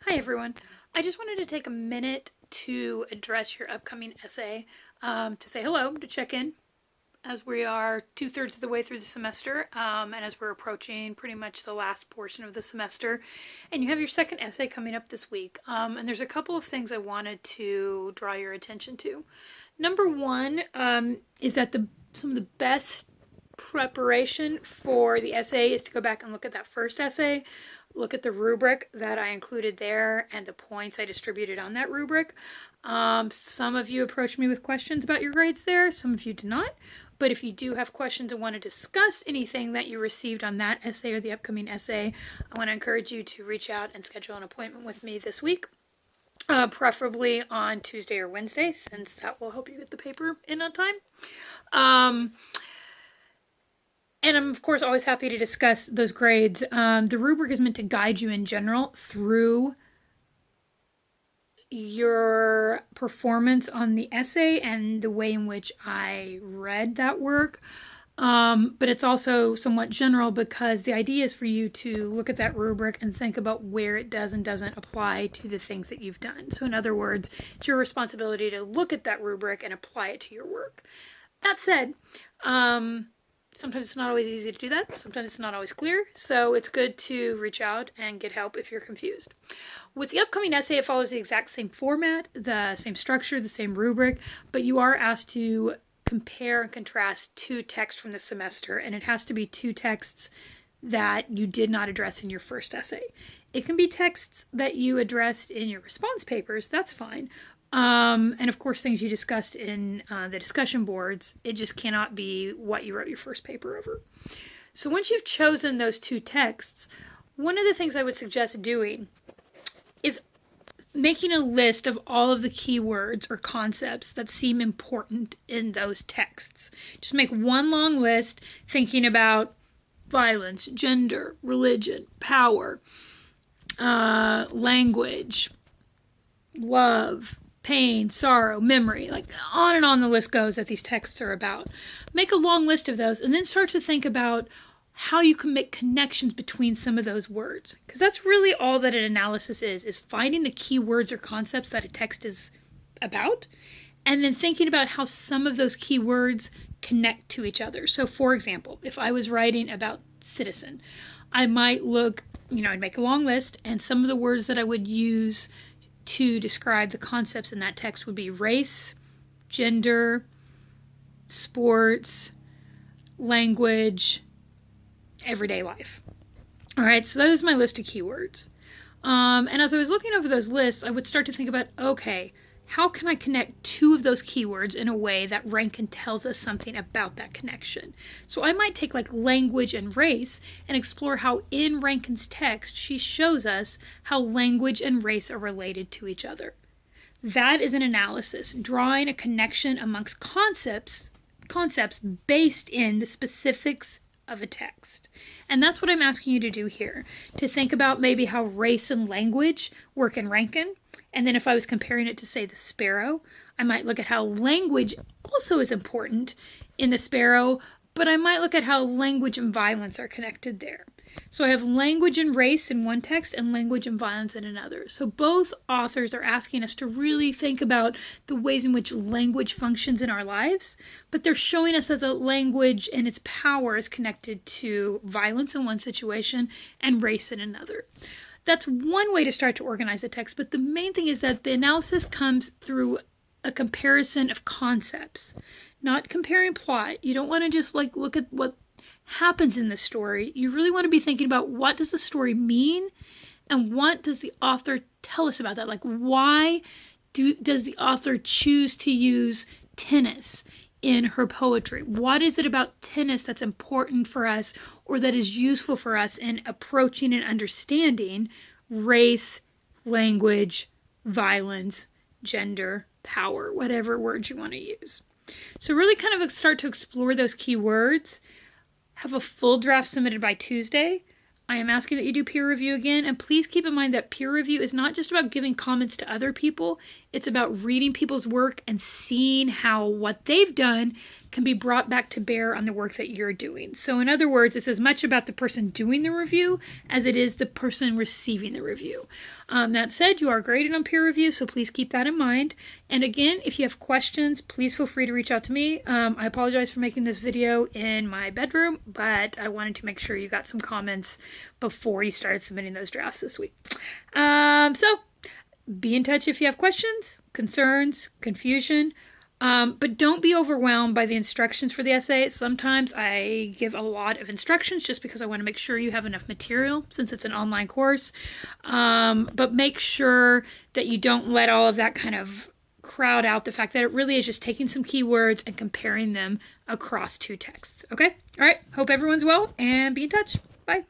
Hi everyone. I just wanted to take a minute to address your upcoming essay, to say hello, to check in as we are 2/3 of the way through the semester, and as we're approaching pretty much the last portion of the semester. And you have your second essay coming up this week. And there's a couple of things I wanted to draw your attention to. Number one is that some of the best preparation for the essay is to go back and look at that first essay, look at the rubric that I included there and the points I distributed on that rubric. Some of you approached me with questions about your grades there, some of you did not. But if you do have questions and want to discuss anything that you received on that essay or the upcoming essay, I want to encourage you to reach out and schedule an appointment with me this week. Preferably on Tuesday or Wednesday, since that will help you get the paper in on time. And I'm, of course, always happy to discuss those grades. The rubric is meant to guide you in general through your performance on the essay and the way in which I read that work. But it's also somewhat general because the idea is for you to look at that rubric and think about where it does and doesn't apply to the things that you've done. So in other words, it's your responsibility to look at that rubric and apply it to your work. That said, sometimes it's not always easy to do that. Sometimes it's not always clear. So it's good to reach out and get help if you're confused. With the upcoming essay, it follows the exact same format, the same structure, the same rubric, but you are asked to compare and contrast two texts from the semester, and it has to be two texts that you did not address in your first essay. It can be texts that you addressed in your response papers, that's fine. And of course, things you discussed in the discussion boards, it just cannot be what you wrote your first paper over. So once you've chosen those two texts, one of the things I would suggest doing is making a list of all of the keywords or concepts that seem important in those texts. Just make one long list thinking about violence, gender, religion, power, language, love, pain, sorrow, memory, like on and on the list goes that these texts are about. Make a long list of those and then start to think about how you can make connections between some of those words. Because that's really all that an analysis is finding the key words or concepts that a text is about, and then thinking about how some of those key words connect to each other. So for example, if I was writing about citizen, I might look, I'd make a long list, and some of the words that I would use to describe the concepts in that text would be race, gender, sports, language, everyday life. All right, so that is my list of keywords. And as I was looking over those lists, I would start to think about, okay, how can I connect two of those keywords in a way that Rankin tells us something about that connection? So I might take like language and race and explore how in Rankin's text she shows us how language and race are related to each other. That is an analysis, drawing a connection amongst concepts based in the specifics of a text. And that's what I'm asking you to do here, to think about maybe how race and language work in Rankin. And then if I was comparing it to, say, the Sparrow, I might look at how language also is important in the Sparrow, but I might look at how language and violence are connected there. So I have language and race in one text and language and violence in another. So both authors are asking us to really think about the ways in which language functions in our lives, but they're showing us that the language and its power is connected to violence in one situation and race in another. That's one way to start to organize the text, but the main thing is that the analysis comes through a comparison of concepts, not comparing plot. You don't want to just look at what happens in the story. You really want to be thinking about what does the story mean and what does the author tell us about that? Like, why does the author choose to use tennis in her poetry? What is it about tennis that's important for us or that is useful for us in approaching and understanding race, language, violence, gender, power, whatever words you want to use? So really kind of start to explore those key words. Have a full draft submitted by Tuesday. I am asking that you do peer review again, and please keep in mind that peer review is not just about giving comments to other people, it's about reading people's work and seeing how what they've done can be brought back to bear on the work that you're doing. So in other words, it's as much about the person doing the review as it is the person receiving the review. That said, you are graded on peer review, so please keep that in mind. And again, if you have questions, please feel free to reach out to me. I apologize for making this video in my bedroom, but I wanted to make sure you got some comments before you started submitting those drafts this week. So be in touch if you have questions, concerns, confusion. But don't be overwhelmed by the instructions for the essay. Sometimes I give a lot of instructions just because I want to make sure you have enough material since it's an online course. But make sure that you don't let all of that kind of crowd out the fact that it really is just taking some keywords and comparing them across two texts. Okay? All right. Hope everyone's well and be in touch. Bye.